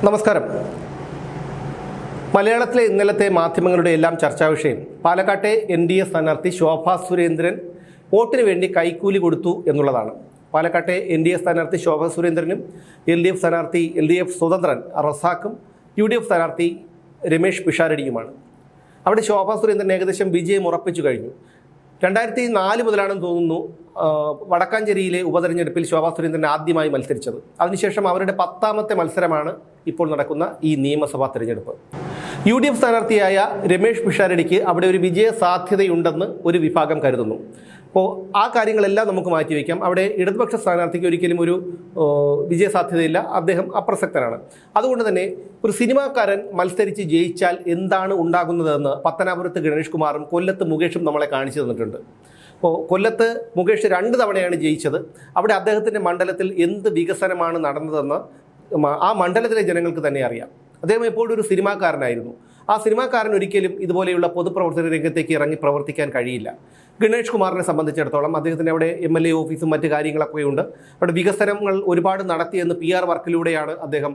നമസ്കാരം. മലയാളത്തിലെ ഇന്നലത്തെ മാധ്യമങ്ങളുടെ എല്ലാം ചർച്ചാ വിഷയം പാലക്കാട്ടെ NDA സ്ഥാനാർത്ഥി ശോഭാ സുരേന്ദ്രൻ വോട്ടിന് വേണ്ടി കൈക്കൂലി കൊടുത്തു എന്നുള്ളതാണ്. പാലക്കാട്ടെ NDA സ്ഥാനാർത്ഥി ശോഭാ സുരേന്ദ്രനും LDF സ്ഥാനാർത്ഥി LDF സ്വതന്ത്രൻ റസാഖും UDF സ്ഥാനാർത്ഥി രമേഷ് പിഷാരടിയുമാണ്. അവിടെ ശോഭാ സുരേന്ദ്രൻ ഏകദേശം വിജയം ഉറപ്പിച്ചു കഴിഞ്ഞു. 2004 മുതലാണെന്ന് തോന്നുന്നു വടക്കാഞ്ചേരിയിലെ ഉപതെരഞ്ഞെടുപ്പിൽ ശോഭാ സുരേന്ദ്രൻ ആദ്യമായി മത്സരിച്ചത്. അതിനുശേഷം അവരുടെ 10ാമത്തെ മത്സരമാണ് ഇപ്പോൾ നടക്കുന്ന ഈ നിയമസഭാ തെരഞ്ഞെടുപ്പ്. UDF സ്ഥാനാർത്ഥിയായ രമേഷ് പിഷാരടിക്ക് അവിടെ ഒരു വിജയ സാധ്യതയുണ്ടെന്ന് ഒരു വിഭാഗം കരുതുന്നു. അപ്പോൾ ആ കാര്യങ്ങളെല്ലാം നമുക്ക് മാറ്റിവെക്കാം. അവിടെ ഇടതുപക്ഷ സ്ഥാനാർത്ഥിക്ക് ഒരിക്കലും ഒരു വിജയ സാധ്യതയില്ല, അദ്ദേഹം അപ്രസക്തനാണ്. അതുകൊണ്ട് തന്നെ ഒരു സിനിമാക്കാരൻ മത്സരിച്ച് ജയിച്ചാൽ എന്താണ് ഉണ്ടാകുന്നതെന്ന് പത്തനാപുരത്ത് ഗണേഷ് കുമാറും കൊല്ലത്ത് മുകേഷും നമ്മളെ കാണിച്ചു തന്നിട്ടുണ്ട്. അപ്പോൾ കൊല്ലത്ത് മുകേഷ് 2 തവണയാണ് ജയിച്ചത്. അവിടെ അദ്ദേഹത്തിൻ്റെ മണ്ഡലത്തിൽ എന്ത് വികസനമാണ് നടന്നതെന്ന് ആ മണ്ഡലത്തിലെ ജനങ്ങൾക്ക് തന്നെ അറിയാം. അദ്ദേഹം എപ്പോഴും ഒരു സിനിമാക്കാരനായിരുന്നു. ആ സിനിമാക്കാരൻ ഒരിക്കലും ഇതുപോലെയുള്ള പൊതുപ്രവർത്തന രംഗത്തേക്ക് ഇറങ്ങി പ്രവർത്തിക്കാൻ കഴിയില്ല. ഗണേഷ് കുമാറിനെ സംബന്ധിച്ചിടത്തോളം അദ്ദേഹത്തിൻ്റെ അവിടെ MLA ഓഫീസും മറ്റു കാര്യങ്ങളൊക്കെ ഉണ്ട്. അവിടെ വികസനങ്ങൾ ഒരുപാട് നടത്തിയെന്ന് PR വർക്കിലൂടെയാണ് അദ്ദേഹം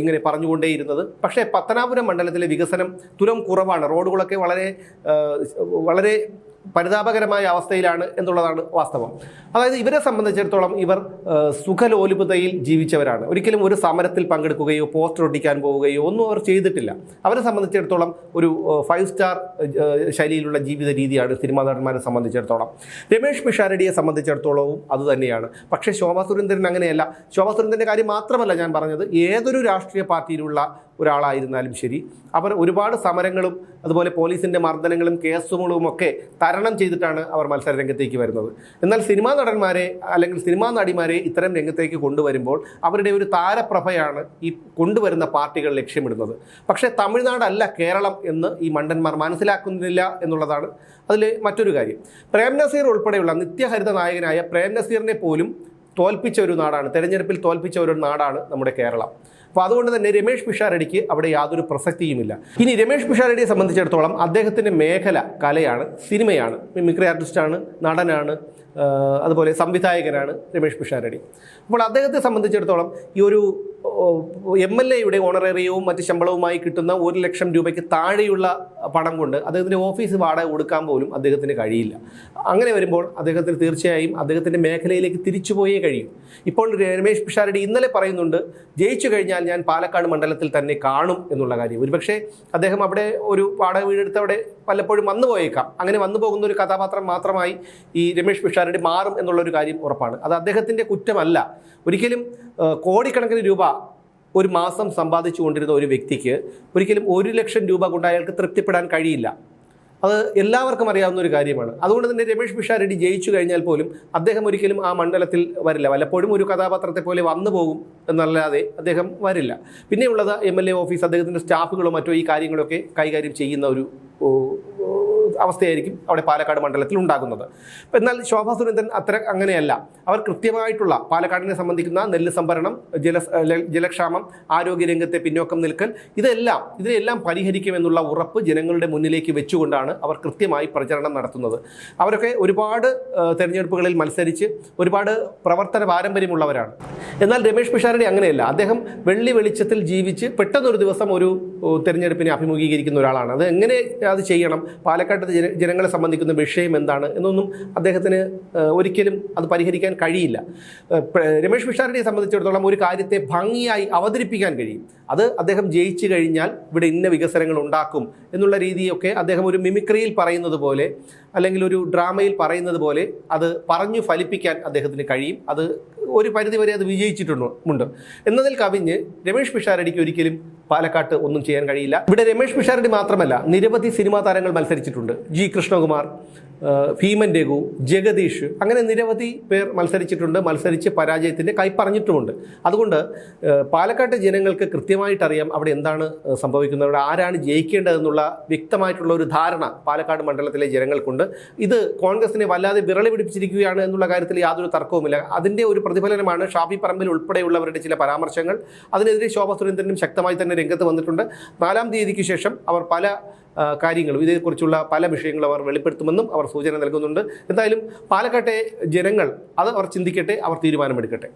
ഇങ്ങനെ പറഞ്ഞുകൊണ്ടേയിരുന്നത്. പക്ഷേ പത്തനാപുരം മണ്ഡലത്തിലെ വികസനം തുലം കുറവാണ്. റോഡുകളൊക്കെ വളരെ പരിതാപകരമായ അവസ്ഥയിലാണ് എന്നുള്ളതാണ് വാസ്തവം. അതായത് ഇവരെ സംബന്ധിച്ചിടത്തോളം ഇവർ സുഖലോലുപതയിൽ ജീവിച്ചവരാണ്. ഒരിക്കലും ഒരു സമരത്തിൽ പങ്കെടുക്കുകയോ പോസ്റ്റർ ഒട്ടിക്കാൻ പോവുകയോ ഒന്നും അവർ ചെയ്തിട്ടില്ല. അവരെ സംബന്ധിച്ചിടത്തോളം ഒരു 5 സ്റ്റാർ ശൈലിയിലുള്ള ജീവിത രീതിയാണ് സിനിമാ നടന്മാരെ സംബന്ധിച്ചിടത്തോളം. രമേഷ് പിഷാരടിയെ സംബന്ധിച്ചിടത്തോളവും അതുതന്നെയാണ്. പക്ഷേ ശോഭാ സുരേന്ദ്രൻ അങ്ങനെയല്ല. ശോഭാ സുരേന്ദ്രൻ്റെ കാര്യം മാത്രമല്ല ഞാൻ പറഞ്ഞത്, ഏതൊരു രാഷ്ട്രീയ പാർട്ടിയിലുള്ള ഒരാളായിരുന്നാലും ശരി, അവർ ഒരുപാട് സമരങ്ങളും അതുപോലെ പോലീസിൻ്റെ മർദ്ദനങ്ങളും കേസുകളും ഒക്കെ തരണം ചെയ്തിട്ടാണ് അവർ മത്സര രംഗത്തേക്ക് വരുന്നത്. എന്നാൽ സിനിമാ നടന്മാരെ അല്ലെങ്കിൽ സിനിമാ നടിമാരെ ഇത്തരം രംഗത്തേക്ക് കൊണ്ടുവരുമ്പോൾ അവരുടെ ഒരു താരപ്രഭയാണ് ഈ കൊണ്ടുവരുന്ന പാർട്ടികൾ ലക്ഷ്യമിടുന്നത്. പക്ഷേ തമിഴ്നാടല്ല കേരളം എന്ന് ഈ മണ്ടന്മാർ മനസ്സിലാക്കുന്നില്ല എന്നുള്ളതാണ് അതിൽ മറ്റൊരു കാര്യം. പ്രേം നസീർ ഉൾപ്പെടെയുള്ള നിത്യഹരിത നായകനായ പ്രേം നസീറിനെ പോലും തോൽപ്പിച്ച ഒരു നാടാണ്, തെരഞ്ഞെടുപ്പിൽ തോൽപ്പിച്ച ഒരു നാടാണ് നമ്മുടെ കേരളം. അപ്പോൾ അതുകൊണ്ട് തന്നെ രമേഷ് പിഷാരടിക്ക് അവിടെ യാതൊരു പ്രസക്തിയുമില്ല. ഇനി രമേഷ് പിഷാരടിയെ സംബന്ധിച്ചിടത്തോളം അദ്ദേഹത്തിൻ്റെ മേഖല കലയാണ്, സിനിമയാണ്, മിമിക്രി ആർട്ടിസ്റ്റാണ്, നടനാണ്, അതുപോലെ സംവിധായകനാണ് രമേഷ് പിഷാരടി. അപ്പോൾ അദ്ദേഹത്തെ സംബന്ധിച്ചിടത്തോളം ഈ ഒരു MLAയുടെ ഓണറേറിയവും മറ്റ് ശമ്പളവുമായി കിട്ടുന്ന 1 ലക്ഷം രൂപയ്ക്ക് താഴെയുള്ള പണം കൊണ്ട് അദ്ദേഹത്തിൻ്റെ ഓഫീസ് വാടക കൊടുക്കാൻ പോലും അദ്ദേഹത്തിന് കഴിയില്ല. അങ്ങനെ വരുമ്പോൾ അദ്ദേഹത്തിന് തീർച്ചയായും അദ്ദേഹത്തിൻ്റെ മേഖലയിലേക്ക് തിരിച്ചുപോയേ കഴിയും. ഇപ്പോൾ രമേഷ് പിഷാരടി ഇന്നലെ പറയുന്നുണ്ട്, ജയിച്ചു കഴിഞ്ഞാൽ ഞാൻ പാലക്കാട് മണ്ഡലത്തിൽ തന്നെ കാണും എന്നുള്ള കാര്യം. ഒരുപക്ഷെ അദ്ദേഹം അവിടെ ഒരു വാടക വീടെടുത്ത് അവിടെ പലപ്പോഴും വന്നു പോയേക്കാം. അങ്ങനെ വന്നു പോകുന്ന ഒരു കഥാപാത്രം മാത്രമായി ഈ രമേഷ് പിഷാരടി മാറും എന്നുള്ളൊരു കാര്യം ഉറപ്പാണ്. അത് അദ്ദേഹത്തിൻ്റെ കുറ്റമല്ല. ഒരിക്കലും കോടിക്കണക്കിന് രൂപ ഒരു മാസം സമ്പാദിച്ചു കൊണ്ടിരുന്ന ഒരു വ്യക്തിക്ക് ഒരിക്കലും 1 ലക്ഷം രൂപ കൊണ്ട് അയാൾക്ക് തൃപ്തിപ്പെടാൻ കഴിയില്ല. അത് എല്ലാവർക്കും അറിയാവുന്ന ഒരു കാര്യമാണ്. അതുകൊണ്ട് തന്നെ രമേഷ് പിഷാരടി ജയിച്ചു കഴിഞ്ഞാൽ പോലും അദ്ദേഹം ഒരിക്കലും ആ മണ്ഡലത്തിൽ വരില്ല. വല്ലപ്പോഴും ഒരു കഥാപാത്രത്തെ പോലെ വന്നു പോകും എന്നല്ലാതെ അദ്ദേഹം വരില്ല. പിന്നെയുള്ളത് MLA ഓഫീസ്, അദ്ദേഹത്തിൻ്റെ സ്റ്റാഫുകളോ മറ്റോ ഈ കാര്യങ്ങളൊക്കെ കൈകാര്യം ചെയ്യുന്ന ഒരു അവസ്ഥയായിരിക്കും അവിടെ പാലക്കാട് മണ്ഡലത്തിൽ ഉണ്ടാകുന്നത്. എന്നാൽ ശോഭാ സുരേന്ദ്രൻ അങ്ങനെയല്ല. അവർ കൃത്യമായിട്ടുള്ള പാലക്കാടിനെ സംബന്ധിക്കുന്ന നെല്ല് സംഭരണം, ജലക്ഷാമം, ആരോഗ്യരംഗത്തെ പിന്നോക്കം നിൽക്കൽ, ഇതിനെല്ലാം പരിഹരിക്കുമെന്നുള്ള ഉറപ്പ് ജനങ്ങളുടെ മുന്നിലേക്ക് വെച്ചുകൊണ്ടാണ് അവർ കൃത്യമായി പ്രചരണം നടത്തുന്നത്. അവരൊക്കെ ഒരുപാട് തെരഞ്ഞെടുപ്പുകളിൽ മത്സരിച്ച് ഒരുപാട് പ്രവർത്തന പാരമ്പര്യമുള്ളവരാണ്. എന്നാൽ രമേഷ് പിഷാരടി അങ്ങനെയല്ല. അദ്ദേഹം വെള്ളി വെളിച്ചത്തിൽ ജീവിച്ച് പെട്ടെന്നൊരു ദിവസം ഒരു തെരഞ്ഞെടുപ്പിനെ അഭിമുഖീകരിക്കുന്ന ഒരാളാണ്. അത് എങ്ങനെ അത് ചെയ്യണം, പാലക്കാട് ജനങ്ങളെ സംബന്ധിക്കുന്ന വിഷയം എന്താണ് എന്നൊന്നും അദ്ദേഹത്തിന് ഒരിക്കലും അത് പരിഹരിക്കാൻ കഴിയില്ല. രമേഷ് പിഷാരടിയെ സംബന്ധിച്ചിടത്തോളം ഒരു കാര്യത്തെ ഭംഗിയായി അവതരിപ്പിക്കാൻ കഴിയും. അത് അദ്ദേഹം ജയിച്ചു കഴിഞ്ഞാൽ ഇവിടെ ഇന്ന വികസനങ്ങൾ ഉണ്ടാക്കും എന്നുള്ള രീതിയൊക്കെ അദ്ദേഹം ഒരു മിമിക്രിയിൽ പറയുന്നത് പോലെ അല്ലെങ്കിൽ ഒരു ഡ്രാമയിൽ പറയുന്നത് പോലെ അത് പറഞ്ഞു ഫലിപ്പിക്കാൻ അദ്ദേഹത്തിന് കഴിയും. അത് ഒരു പരിധിവരെ അത് വിജയിച്ചിട്ടുണ്ട്. എന്നതിൽ കവിഞ്ഞ് രമേഷ് പിഷാരടിക്ക് ഒരിക്കലും പാലക്കാട്ട് ഒന്നും ചെയ്യാൻ കഴിയില്ല. ഇവിടെ രമേഷ് പിഷാരടി മാത്രമല്ല, നിരവധി സിനിമാ താരങ്ങൾ മത്സരിച്ചിട്ടുണ്ട്. G. കൃഷ്ണകുമാർ, ഭീമൻ രഘു, ജഗദീഷ്, അങ്ങനെ നിരവധി പേർ മത്സരിച്ചിട്ടുണ്ട്. മത്സരിച്ച് പരാജയത്തിൻ്റെ കൈപ്പറഞ്ഞിട്ടുമുണ്ട്. അതുകൊണ്ട് പാലക്കാട്ടെ ജനങ്ങൾക്ക് കൃത്യമായിട്ടറിയാം അവിടെ എന്താണ് സംഭവിക്കുന്നത്, അവിടെ ആരാണ് ജയിക്കേണ്ടതെന്നുള്ള വ്യക്തമായിട്ടുള്ള ഒരു ധാരണ പാലക്കാട് മണ്ഡലത്തിലെ ജനങ്ങൾക്കുണ്ട്. ഇത് കോൺഗ്രസിനെ വല്ലാതെ വിരളി പിടിപ്പിച്ചിരിക്കുകയാണ് എന്നുള്ള കാര്യത്തിൽ യാതൊരു തർക്കവുമില്ല. അതിൻ്റെ ഒരു പ്രതിഫലനമാണ് ഷാഫി പറമ്പിൽ ഉൾപ്പെടെയുള്ളവരുടെ ചില പരാമർശങ്ങൾ. അതിനെതിരെ ശോഭാ സുരേന്ദ്രനും ശക്തമായി തന്നെ രംഗത്ത് വന്നിട്ടുണ്ട്. 4-ാം തീയതിക്ക് ശേഷം അവർ പല കാര്യങ്ങളും ഇതേക്കുറിച്ചുള്ള പല വിഷയങ്ങളും അവർ വെളിപ്പെടുത്തുമെന്നും അവർ സൂചന നൽകുന്നുണ്ട്. എന്തായാലും പാലക്കാട്ടെ ജനങ്ങൾ അത് അവർ ചിന്തിക്കട്ടെ, അവർ തീരുമാനമെടുക്കട്ടെ.